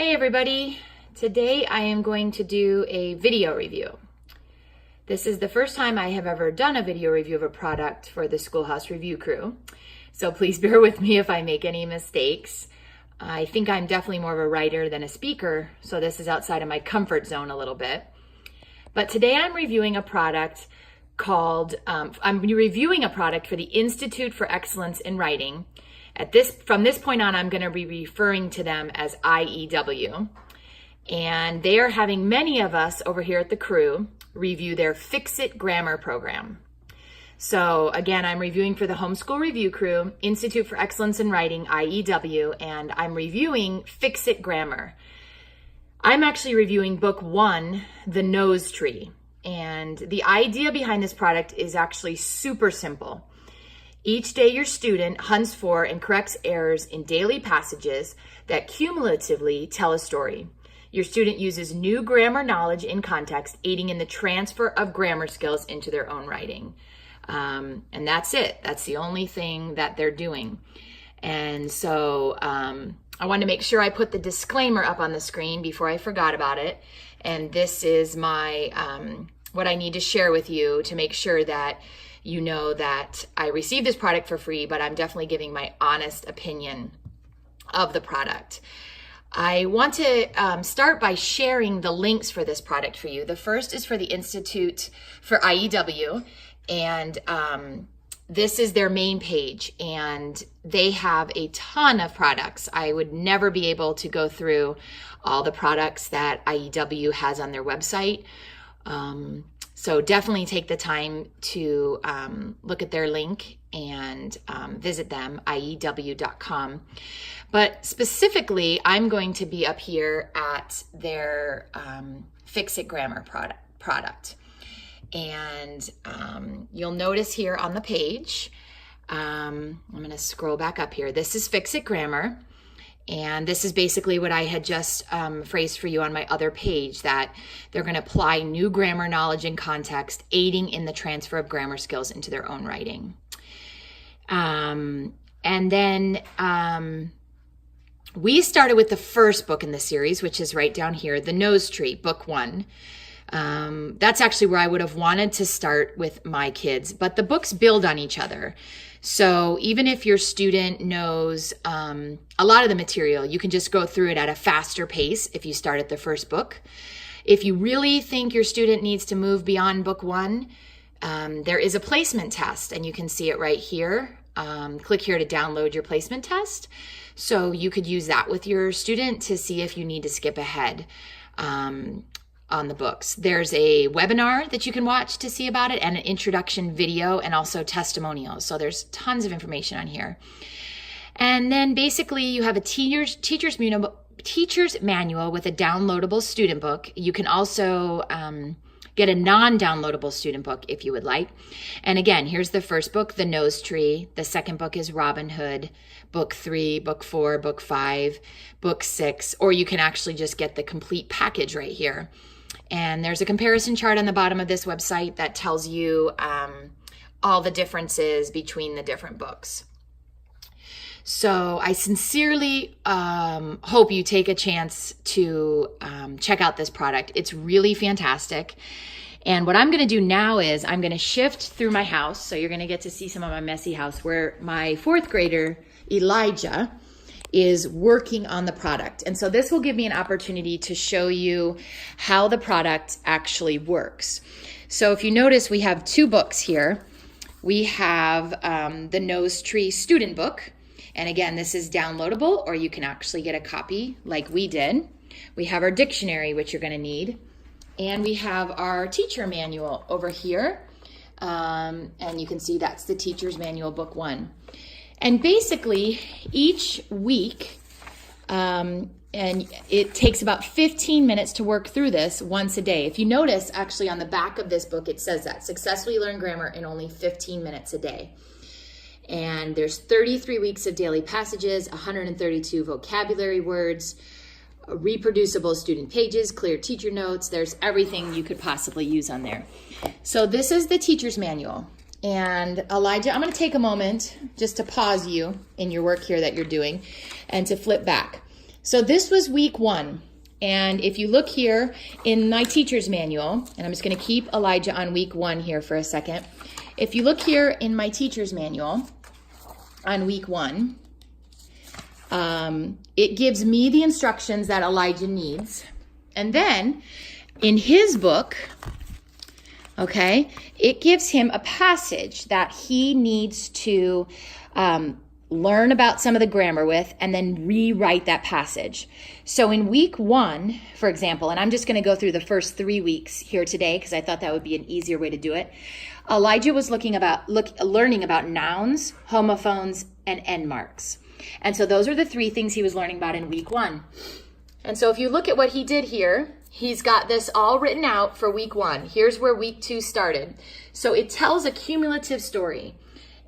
Hey everybody, today I am going to do a video review. This is the first time I have ever done a video review of a product for the Schoolhouse Review crew, so please bear with me if I make any mistakes. I think I'm definitely more of a writer than a speaker, so this is outside of my comfort zone a little bit. But today I'm reviewing a product called, I'm reviewing a product for the Institute for Excellence in Writing. From this point on, I'm going to be referring to them as IEW. And they are having many of us over here at the crew review their Fix-It Grammar program. So again, I'm reviewing for the Homeschool Review crew, Institute for Excellence in Writing, IEW, and I'm reviewing Fix-It Grammar. I'm actually reviewing book 1, The Nose Tree. And the idea behind this product is actually super simple. Each day your student hunts for and corrects errors in daily passages that cumulatively tell a story. Your student uses new grammar knowledge in context, aiding in the transfer of grammar skills into their own writing. And that's it. That's the only thing that they're doing. And so I wanted to make sure I put the disclaimer up on the screen before I forgot about it. And this is my what I need to share with you to make sure that you know that I received this product for free, but I'm definitely giving my honest opinion of the product. I want to start by sharing the links for this product for you. The first is for the Institute for IEW, and this is their main page, and they have a ton of products. I would never be able to go through all the products that IEW has on their website. So definitely take the time to look at their link and visit them, IEW.com. But specifically, I'm going to be up here at their Fix-It Grammar product. And you'll notice here on the page, I'm going to scroll back up here. This is Fix-It Grammar. And this is basically what I had just phrased for you on my other page, that they're going to apply new grammar knowledge and context, aiding in the transfer of grammar skills into their own writing. And then we started with the first book in the series, which is right down here, The Nose Tree, book 1. That's actually where I would have wanted to start with my kids, but the books build on each other. So even if your student knows a lot of the material, you can just go through it at a faster pace if you start at the first book. If you really think your student needs to move beyond book 1, there is a placement test, and you can see it right here. Click here to download your placement test. So you could use that with your student to see if you need to skip ahead on the books. There's a webinar that you can watch to see about it, and an introduction video, and also testimonials. So there's tons of information on here. And then basically you have a teacher's manual with a downloadable student book. You can also get a non-downloadable student book if you would like. And again, here's the first book, The Nose Tree. The second book is Robin Hood. Book 3, book 4, book 5, book 6, or you can actually just get the complete package right here. And there's a comparison chart on the bottom of this website that tells you all the differences between the different books. So I sincerely hope you take a chance to check out this product. It's really fantastic. And what I'm going to do now is I'm going to shift through my house. So you're going to get to see some of my messy house where my 4th grader, Elijah, is working on the product. And so this will give me an opportunity to show you how the product actually works. So if you notice, we have 2 books here. We have the Nose Tree student book. And again, this is downloadable, or you can actually get a copy like we did. We have our dictionary, which you're going to need. And we have our teacher manual over here. And you can see that's the teacher's manual, book 1. And basically, each week, and it takes about 15 minutes to work through this once a day. If you notice, actually on the back of this book, it says that successfully learn grammar in only 15 minutes a day. And there's 33 weeks of daily passages, 132 vocabulary words, reproducible student pages, clear teacher notes. There's everything you could possibly use on there. So this is the teacher's manual. And Elijah, I'm going to take a moment just to pause you in your work here that you're doing and to flip back. So this was week 1. And if you look here in my teacher's manual, and I'm just going to keep Elijah on week 1 here for a second. If you look here in my teacher's manual on week 1, it gives me the instructions that Elijah needs. And then in his book, okay, it gives him a passage that he needs to learn about some of the grammar with and then rewrite that passage. So in week 1, for example, and I'm just going to go through the first 3 weeks here today because I thought that would be an easier way to do it. Elijah was learning about nouns, homophones, and end marks. And so those are the 3 things he was learning about in week 1. And so if you look at what he did here, he's got this all written out for week 1. Here's where week 2 started. So it tells a cumulative story.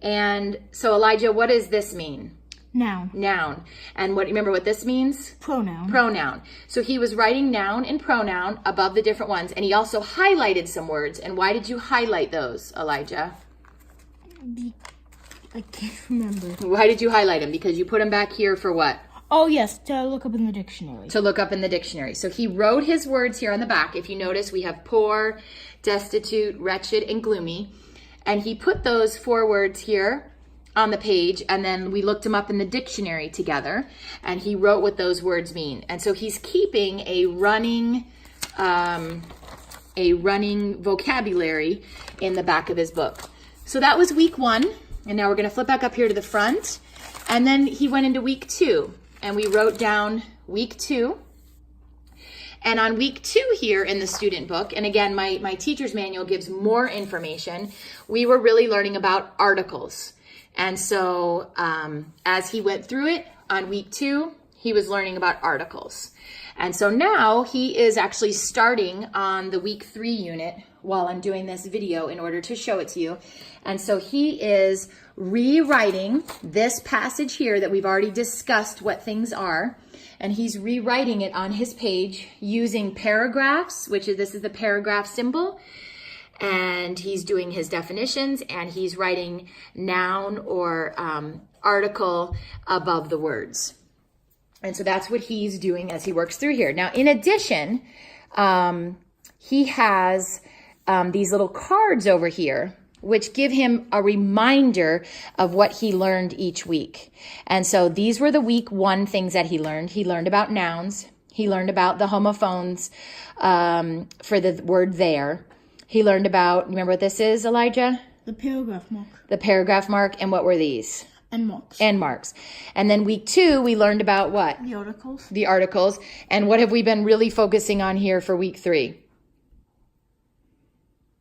And so Elijah, what does this mean? Noun. Noun. And remember what this means? Pronoun. Pronoun. So he was writing noun and pronoun above the different ones. And he also highlighted some words. And why did you highlight those, Elijah? I can't remember. Why did you highlight them? Because you put them back here for what? Oh, yes, to look up in the dictionary. To look up in the dictionary. So he wrote his words here on the back. If you notice, we have poor, destitute, wretched, and gloomy. And he put those 4 words here on the page, and then we looked them up in the dictionary together, and he wrote what those words mean. And so he's keeping a running vocabulary in the back of his book. So that was week 1, and now we're going to flip back up here to the front. And then he went into week 2, and we wrote down week 2. And on week 2 here in the student book, and again, my teacher's manual gives more information, we were really learning about articles. And so as he went through it on week 2, he was learning about articles. And so now he is actually starting on the week 3 unit while I'm doing this video in order to show it to you. And so he is rewriting this passage here that we've already discussed what things are. And he's rewriting it on his page using paragraphs, this is the paragraph symbol. And he's doing his definitions, and he's writing noun or article above the words. And so that's what he's doing as he works through here. Now, in addition, he has these little cards over here which give him a reminder of what he learned each week. And so these were the week 1 things that he learned. He learned about nouns. He learned about the homophones for the word there. He learned about, remember what this is, Elijah? The paragraph mark. The paragraph mark. And what were these? End marks. End marks. And then week 2, we learned about what? The articles. The articles. And what have we been really focusing on here for week 3?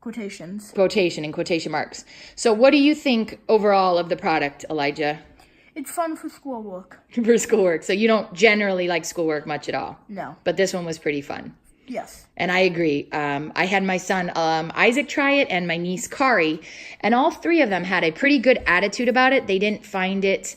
Quotations. Quotation and quotation marks. So what do you think overall of the product, Elijah? It's fun for schoolwork. For schoolwork. So you don't generally like schoolwork much at all? No. But this one was pretty fun. Yes. And I agree. I had my son Isaac try it and my niece Kari, and all 3 of them had a pretty good attitude about it. They didn't find it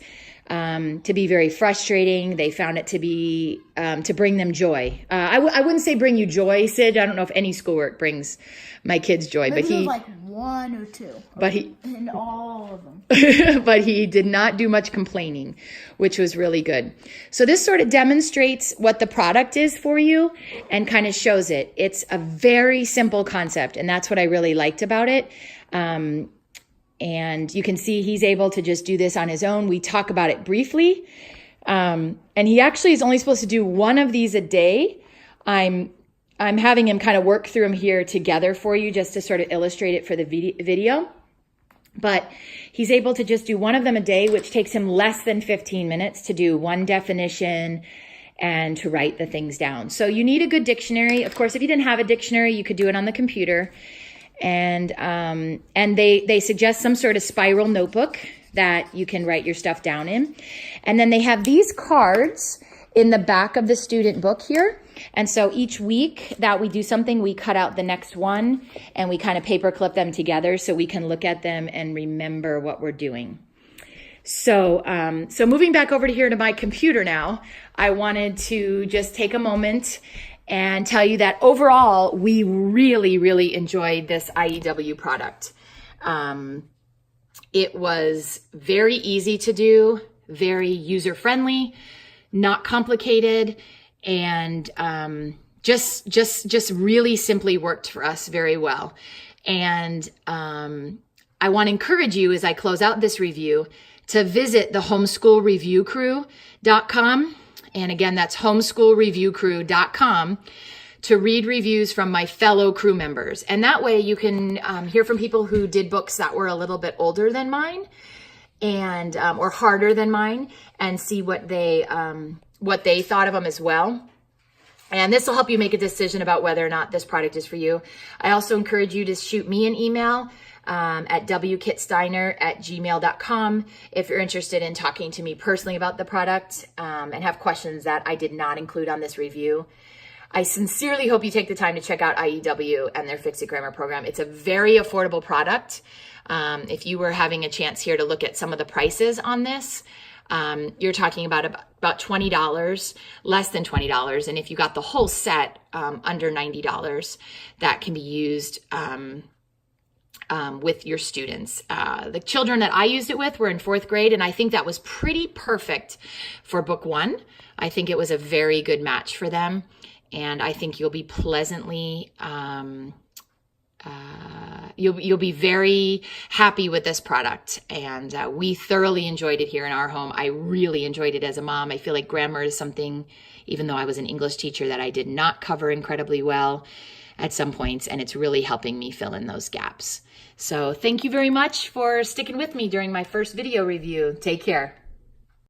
to be very frustrating. They found it to be to bring them joy. I wouldn't say bring you joy, Sid. I don't know if any schoolwork brings my kids joy, Maybe but he like 1 or 2. But he in all of them. but he did not do much complaining, which was really good. So this sort of demonstrates what the product is for you and kind of shows it. It's a very simple concept, and that's what I really liked about it. And you can see he's able to just do this on his own. We talk about it briefly. And he actually is only supposed to do 1 of these a day. I'm having him kind of work through them here together for you just to sort of illustrate it for the video. But he's able to just do 1 of them a day, which takes him less than 15 minutes to do 1 definition and to write the things down. So you need a good dictionary. Of course, if you didn't have a dictionary, you could do it on the computer. And they suggest some sort of spiral notebook that you can write your stuff down in. And then they have these cards in the back of the student book here. And so each week that we do something, we cut out the next one and we kind of paper clip them together so we can look at them and remember what we're doing. So moving back over to here to my computer now, I wanted to just take a moment and tell you that overall, we really, really enjoyed this IEW product. It was very easy to do, very user-friendly. not complicated, and just really simply worked for us very well. And I want to encourage you as I close out this review to visit the homeschoolreviewcrew.com. And again, that's homeschoolreviewcrew.com to read reviews from my fellow crew members. And that way you can hear from people who did books that were a little bit older than mine and or harder than mine, and see what they thought of them as well. And this will help you make a decision about whether or not this product is for you. I also encourage you to shoot me an email at wkitsteiner@gmail.com if you're interested in talking to me personally about the product and have questions that I did not include on this review. I sincerely hope you take the time to check out IEW and their Fix It Grammar program. It's a very affordable product. If you were having a chance here to look at some of the prices on this, you're talking about $20, less than $20. And if you got the whole set, under $90, that can be used with your students. The children that I used it with were in 4th grade, and I think that was pretty perfect for book 1. I think it was a very good match for them, and I think you'll be pleasantly you'll be very happy with this product. And we thoroughly enjoyed it here in our home. I really enjoyed it as a mom. I feel like grammar is something, even though I was an English teacher, that I did not cover incredibly well at some points, and it's really helping me fill in those gaps. So thank you very much for sticking with me during my first video review. Take care.